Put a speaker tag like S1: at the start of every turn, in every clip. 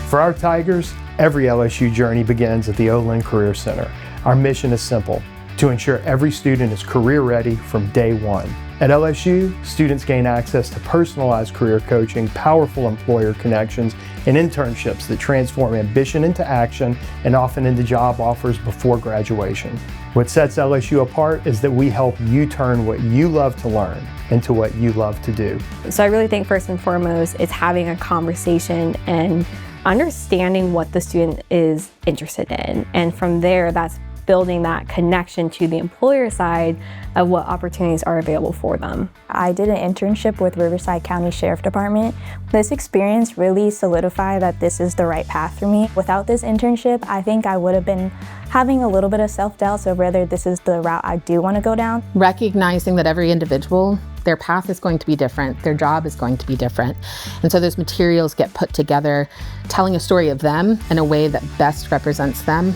S1: For our Tigers, every LSU journey begins at the Olin Career Center. Our mission is simple: to ensure every student is career ready from day one. At LSU, students gain access to personalized career coaching, powerful employer connections, and internships that transform ambition into action and often into job offers before graduation. What sets LSU apart is that we help you turn what you love to learn into what you love to do.
S2: So I really think first and foremost, it's having a conversation and understanding what the student is interested in. And from there, that's building that connection to the employer side of what opportunities are available for them.
S3: I did an internship with Riverside County Sheriff Department. This experience really solidified that this is the right path for me. Without this internship, I think I would have been having a little bit of self-doubt, so whether this is the route I do want to go down.
S4: Recognizing that every individual, their path is going to be different, their job is going to be different. And so those materials get put together, telling a story of them in a way that best represents them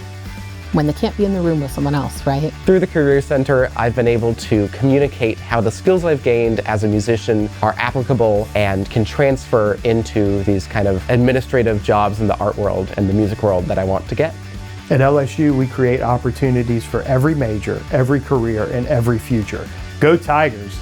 S4: when they can't be in the room with someone else, right?
S5: Through the Career Center, I've been able to communicate how the skills I've gained as a musician are applicable and can transfer into these kind of administrative jobs in the art world and the music world that I want to get.
S1: At LSU, we create opportunities for every major, every career, and every future. Go Tigers!